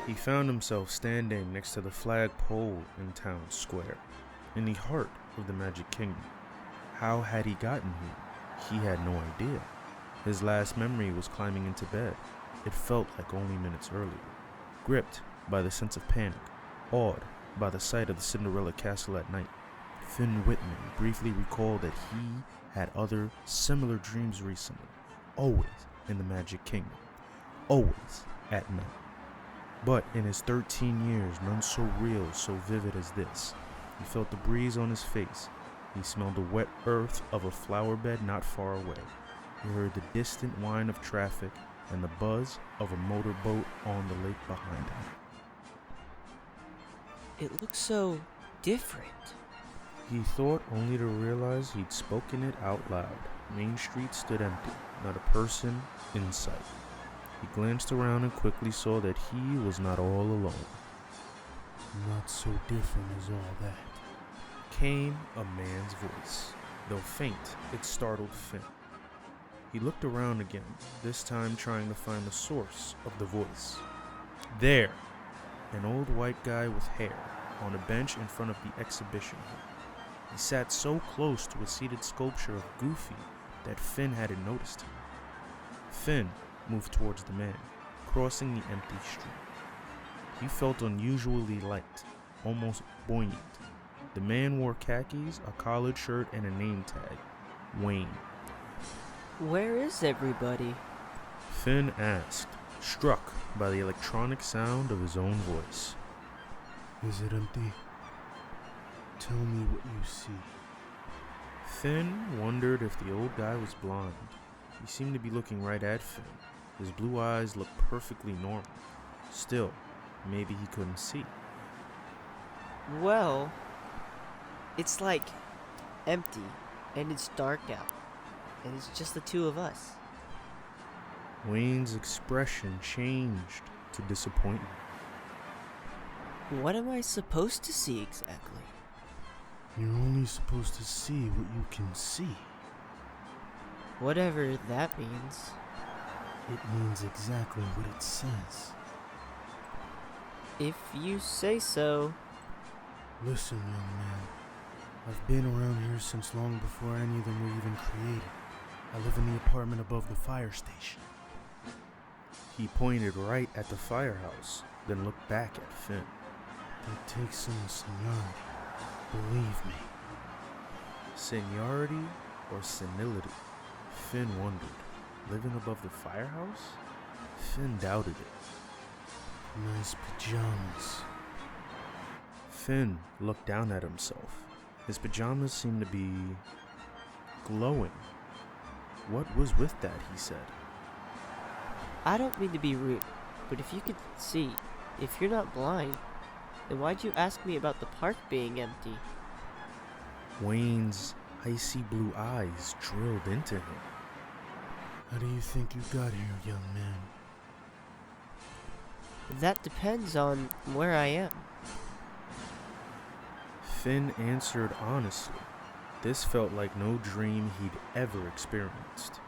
He found himself standing next to the flagpole in town square, in the heart of the Magic Kingdom. How had he gotten here? He had no idea. His last memory was climbing into bed. It felt like only minutes earlier. Gripped by the sense of panic, awed by the sight of the Cinderella castle at night, Finn Whitman briefly recalled that he had other similar dreams recently, always in the Magic Kingdom, always at night. But in his 13 years, none so real, so vivid as this. He felt the breeze on his face. He smelled the wet earth of a flower bed not far away. He heard the distant whine of traffic and the buzz of a motorboat on the lake behind him. It looks so different. He thought, only to realize he'd spoken it out loud. Main Street stood empty, not a person in sight. He glanced around and quickly saw that he was not all alone. Not so different as all that, Came a man's voice. Though faint, it startled Finn. He looked around again, this time trying to find the source of the voice. There, an old white guy with hair, on a bench in front of the exhibition hall. He sat so close to a seated sculpture of Goofy that Finn hadn't noticed him. Finn moved towards the man, crossing the empty street. He felt unusually light, almost buoyant. The man wore khakis, a collared shirt, and a name tag, Wayne. Where is everybody? Finn asked, struck by the electronic sound of his own voice. Is it empty? Tell me what you see. Finn wondered if the old guy was blind. He seemed to be looking right at Finn. His blue eyes looked perfectly normal. Still, maybe he couldn't see. Well, it's like empty, and it's dark out, and it's just the two of us. Wayne's expression changed to disappointment. What am I supposed to see exactly? You're only supposed to see what you can see. Whatever that means. It means exactly what it says. If you say so. Listen, young man. I've been around here since long before any of them were even created. I live in the apartment above the fire station. He pointed right at the firehouse, then looked back at Finn. That takes some seniority. Believe me. Seniority or senility? Finn wondered. Living above the firehouse? Finn doubted it. Nice pajamas. Finn looked down at himself. His pajamas seemed to be glowing. What was with that, he said. I don't mean to be rude, but if you could see, if you're not blind, then why'd you ask me about the park being empty? Wayne's icy blue eyes drilled into him. How do you think you got here, young man? That depends on where I am. Finn answered honestly. This felt like no dream he'd ever experienced.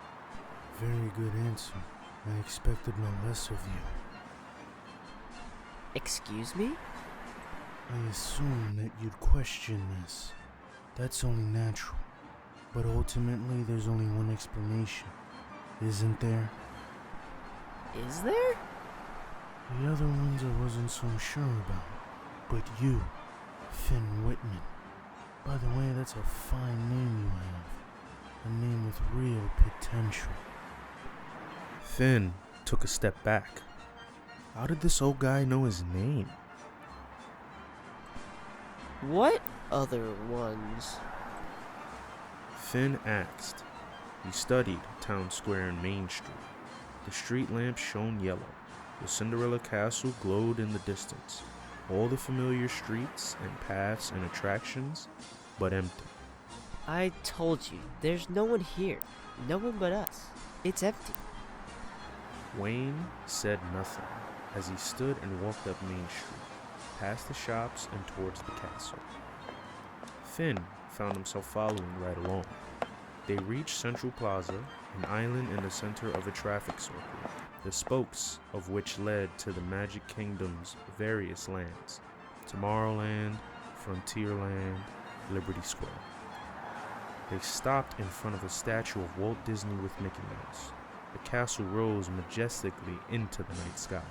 Very good answer. I expected no less of you. Excuse me? I assume that you'd question this. That's only natural. But ultimately, there's only one explanation. Isn't there? Is there? The other ones I wasn't so sure about. But you, Finn Whitman. By the way, that's a fine name you have. A name with real potential. Finn took a step back. How did this old guy know his name? What other ones? Finn asked. He studied Town Square and Main Street. The street lamps shone yellow. The Cinderella castle glowed in the distance. All the familiar streets and paths and attractions, but empty. I told you, there's no one here. No one but us. It's empty. Wayne said nothing as he stood and walked up Main Street, past the shops and towards the castle. Finn found himself following right along. They reached Central Plaza, an island in the center of a traffic circle. the spokes of which led to the Magic Kingdom's various lands: Tomorrowland, Frontierland, Liberty Square. They stopped in front of a statue of Walt Disney with Mickey Mouse. The castle rose majestically into the night sky.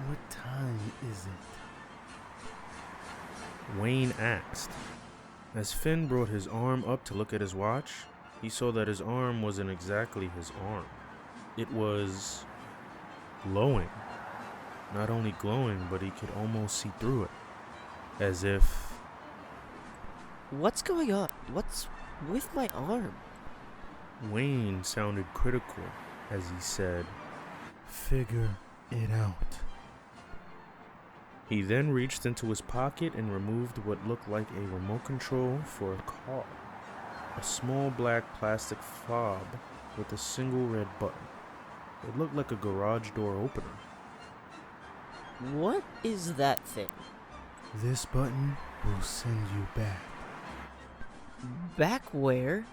What time is it? Wayne asked. As Finn brought his arm up to look at his watch, he saw that his arm wasn't exactly his arm. It was glowing. Not only glowing, but he could almost see through it. As if... What's going on? What's with my arm? Wayne sounded critical as he said, Figure it out. He then reached into his pocket and removed what looked like a remote control for a car. A small black plastic fob with a single red button. It looked like a garage door opener. What is that thing? This button will send you back. Back where?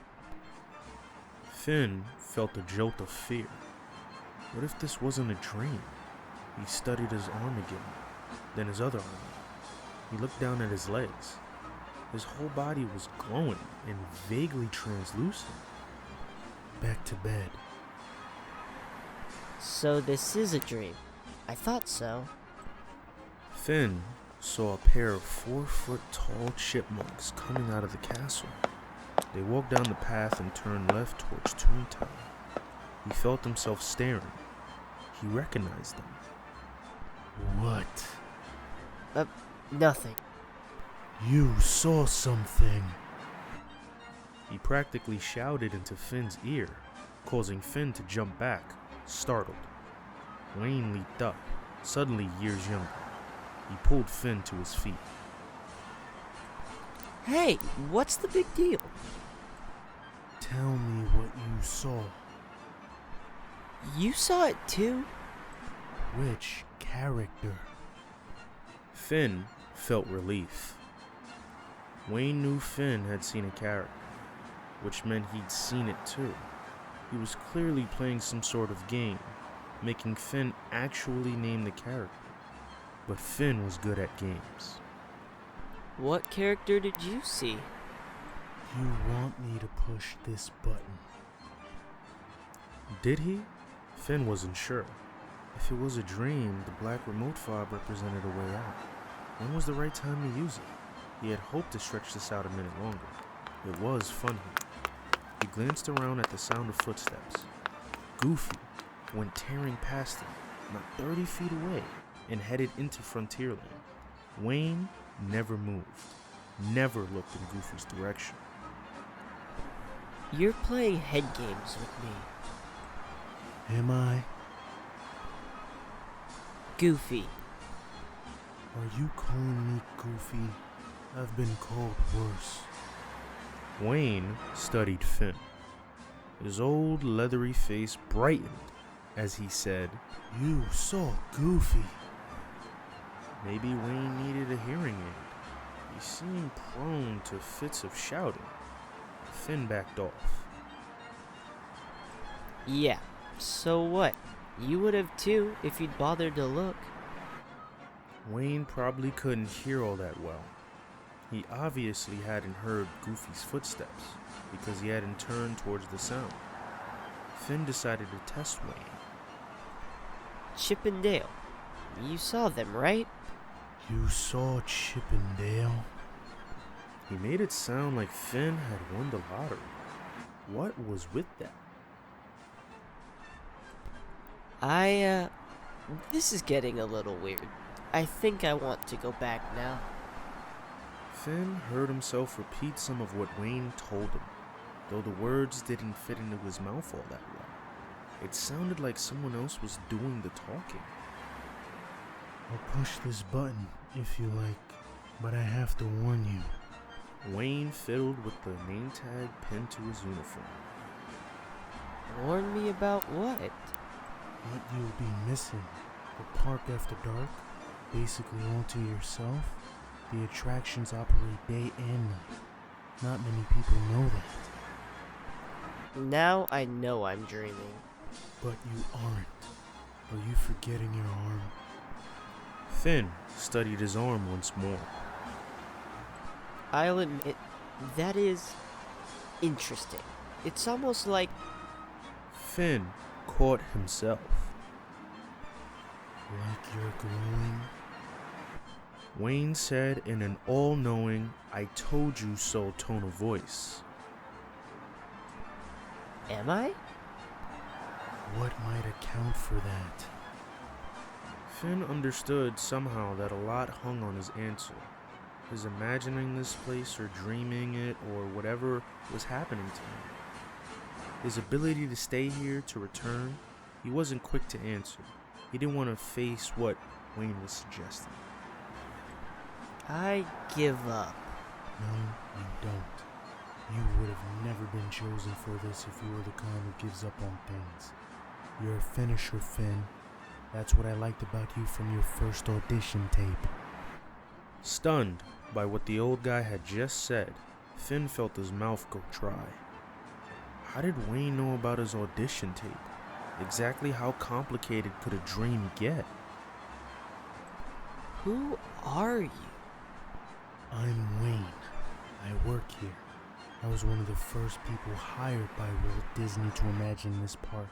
Finn felt a jolt of fear. What if this wasn't a dream? He studied his arm again, then his other arm. He looked down at his legs. His whole body was glowing and vaguely translucent. Back to bed. So this is a dream. I thought so. Finn saw a pair of 4-foot-tall chipmunks coming out of the castle. They walked down the path and turned left towards Toontown. He felt himself staring. He recognized them. What? Nothing. You saw something. He practically shouted into Finn's ear, causing Finn to jump back, startled. Wayne leaped up, suddenly years younger. He pulled Finn to his feet. Hey, what's the big deal? Tell me what you saw. You saw it too? Which character? Finn felt relief. Wayne knew Finn had seen a character, which meant he'd seen it too. He was clearly playing some sort of game, making Finn actually name the character. But Finn was good at games. What character did you see? You want me to push this button? Did he? Finn wasn't sure. If it was a dream, the black remote fob represented a way out. When was the right time to use it? He had hoped to stretch this out a minute longer. It was fun here. He glanced around at the sound of footsteps. Goofy went tearing past him, not 30 feet away, and headed into Frontierland. Wayne never moved, never looked in Goofy's direction. You're playing head games with me. Am I? Goofy. Are you calling me Goofy? I've been called worse. Wayne studied Finn. His old leathery face brightened as he said, You saw Goofy. maybe Wayne needed a hearing aid. He seemed prone to fits of shouting. Finn backed off. Yeah, so what? You would have too if you'd bothered to look. Wayne probably couldn't hear all that well. He obviously hadn't heard Goofy's footsteps because he hadn't turned towards the sound. Finn decided to test Wayne. Chip and Dale. You saw them, right? You saw Chip and Dale? He made it sound like Finn had won the lottery. What was with that? This is getting a little weird. I think I want to go back now. Finn heard himself repeat some of what Wayne told him, though the words didn't fit into his mouth all that well. It sounded like someone else was doing the talking. I'll push this button if you like, but I have to warn you. Wayne fiddled with the name tag pinned to his uniform. Warn me about what? What you'll be missing. The park after dark, basically all to yourself. The attractions operate day and night. Not many people know that. Now I know I'm dreaming. But you aren't. Are you forgetting your arm? Finn studied his arm once more. I'll admit, that is interesting. It's almost like Finn caught himself. Like you're glowing? Wayne said in an all-knowing, I told you so tone of voice. am I? What might account for that? Finn understood somehow that a lot hung on his answer. His imagining this place or dreaming it or whatever was happening to him. His ability to stay here, to return, he wasn't quick to answer. He didn't want to face what Wayne was suggesting. I give up. No, you don't. You would have never been chosen for this if you were the kind who gives up on things. You're a finisher, Finn. That's what I liked about you from your first audition tape. Stunned by what the old guy had just said, Finn felt his mouth go dry. How did Wayne know about his audition tape? Exactly how complicated could a dream get? Who are you? I'm Wayne. I work here. I was one of the first people hired by Walt Disney to imagine this park.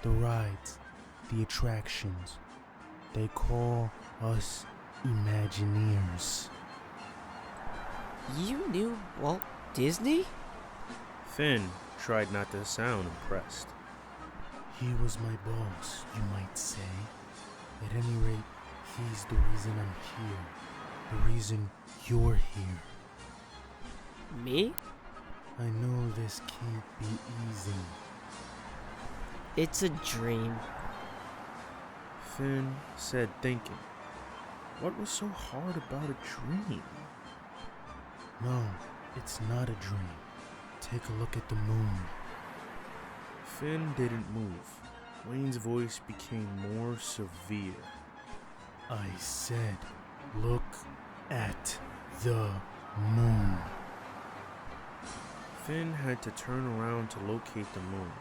The rides, the attractions. They call us Imagineers. You knew Walt Disney? Finn tried not to sound impressed. He was my boss, you might say. At any rate, he's the reason I'm here. The reason you're here. Me? I know this can't be easy. It's a dream. Finn said, thinking. What was so hard about a dream? No, it's not a dream. Take a look at the moon. Finn didn't move. Wayne's voice became more severe. I said, look at the moon. Finn had to turn around to locate the moon.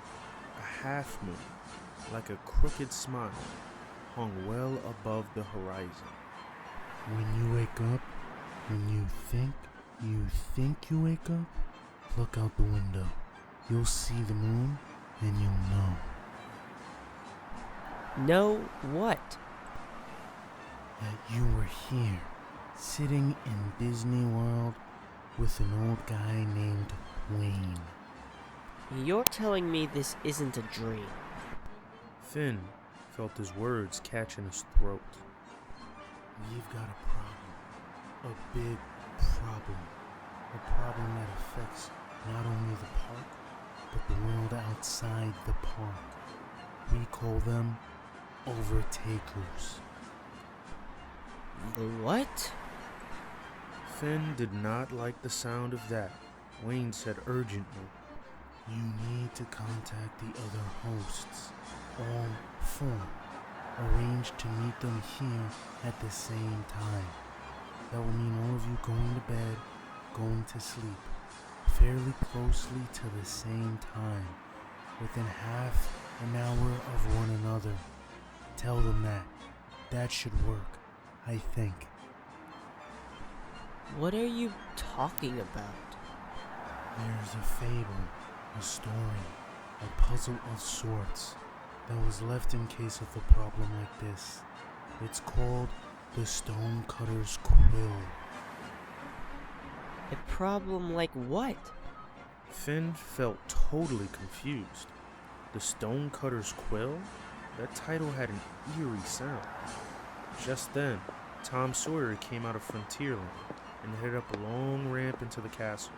A half moon, like a crooked smile, hung well above the horizon. When you wake up, when you think you wake up, look out the window. You'll see the moon and you'll know. Know what? That you were here, sitting in Disney World with an old guy named Wayne. You're telling me this isn't a dream. Finn felt his words catch in his throat. We've got a problem. A big problem. A problem that affects not only the park, but the world outside the park. We call them overtakers. The what? Finn did not like the sound of that. Wayne said urgently. You need to contact the other hosts. All four. Arrange to meet them here at the same time. That will mean all of you going to bed, going to sleep, fairly closely to the same time, within half an hour of one another. Tell them that. That should work, I think. What are you talking about? There's a fable, a story, a puzzle of sorts that was left in case of a problem like this. It's called the Stonecutter's Quill. A problem like what? Finn felt totally confused. The Stonecutter's Quill? That title had an eerie sound. Just then, Tom Sawyer came out of Frontierland and headed up a long ramp into the castle.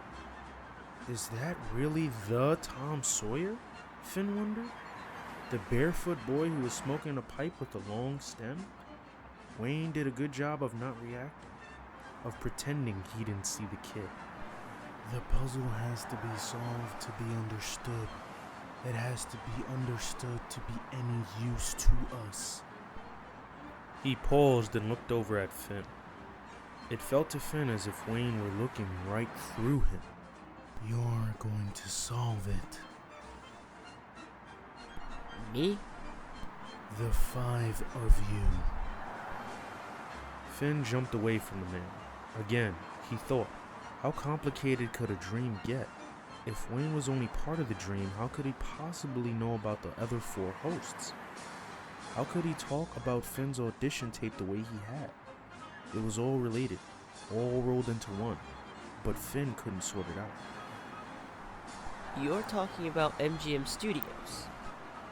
Is that really the Tom Sawyer? Finn wondered. The barefoot boy who was smoking a pipe with a long stem? Wayne did a good job of not reacting, of pretending he didn't see the kid. The puzzle has to be solved to be understood. It has to be understood to be any use to us. He paused and looked over at Finn. It felt to Finn as if Wayne were looking right through him. You're going to solve it. Me? The 5 of you. Finn jumped away from the man. Again, he thought, how complicated could a dream get? If Wayne was only part of the dream, how could he possibly know about the other 4 hosts? How could he talk about Finn's audition tape the way he had? It was all related, all rolled into one, but Finn couldn't sort it out. You're talking about MGM Studios.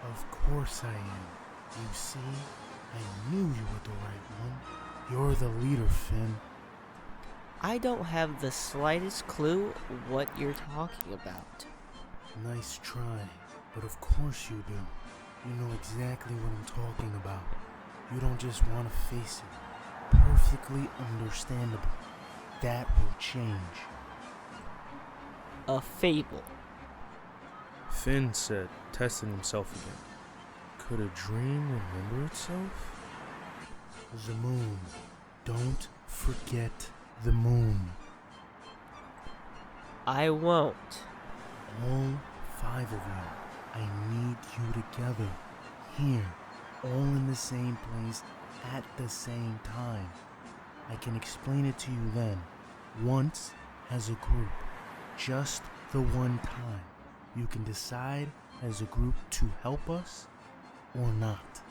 Of course I am. You see, I knew you were the right one. You're the leader, Finn. I don't have the slightest clue what you're talking about. Nice try, but of course you do. You know exactly what I'm talking about. You don't just want to face it. Perfectly understandable. That will change. A fable. Finn said, testing himself again. Could a dream remember itself? The moon. Don't forget the moon. I won't. All 5 of you. I need you together. Here. All in the same place at the same time. I can explain it to you then. Once as a group. Just the one time. You can decide as a group to help us or not.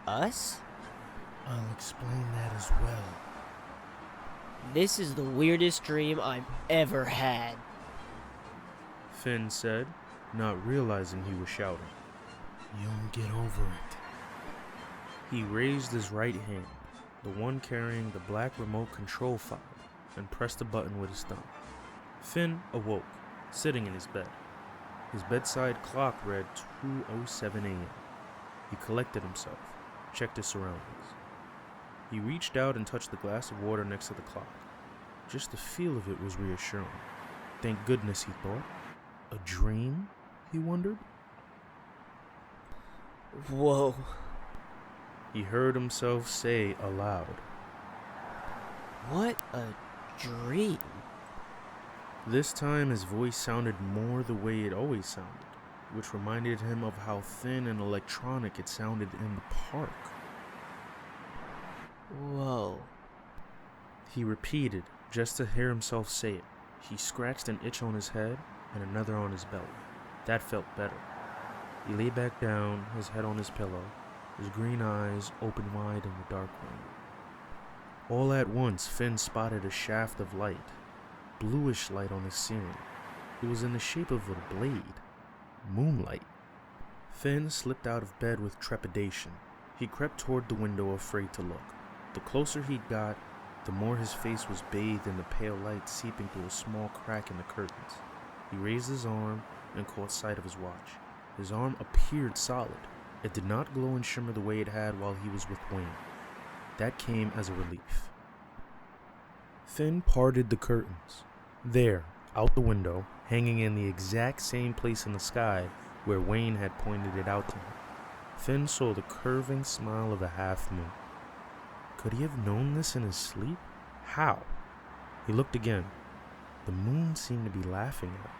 Us? I'll explain that as well. This is the weirdest dream I've ever had. Finn said, not realizing he was shouting. You'll get over it. He raised his right hand, the one carrying the black remote control file, and pressed the button with his thumb. Finn awoke, sitting in his bed. His bedside clock read 2:07 a.m. He collected himself, checked his surroundings. He reached out and touched the glass of water next to the clock. Just the feel of it was reassuring. Thank goodness, he thought. A dream, he wondered? Whoa. He heard himself say aloud. What a dream. This time his voice sounded more the way it always sounded, which reminded him of how thin and electronic it sounded in the park. Whoa. He repeated, just to hear himself say it. He scratched an itch on his head and another on his belly. That felt better. He lay back down, his head on his pillow, his green eyes open wide in the dark room. All at once, Finn spotted a shaft of light, bluish light on the ceiling. It was in the shape of a blade. Moonlight. Finn slipped out of bed with trepidation. He crept toward the window, afraid to look. The closer he got, the more his face was bathed in the pale light seeping through a small crack in the curtains. He raised his arm and caught sight of his watch. His arm appeared solid. It did not glow and shimmer the way it had while he was with Wayne. That came as a relief. Finn parted the curtains. There, out the window, hanging in the exact same place in the sky where Wayne had pointed it out to him, Finn saw the curving smile of a half moon. Could he have known this in his sleep? How? He looked again. The moon seemed to be laughing at him.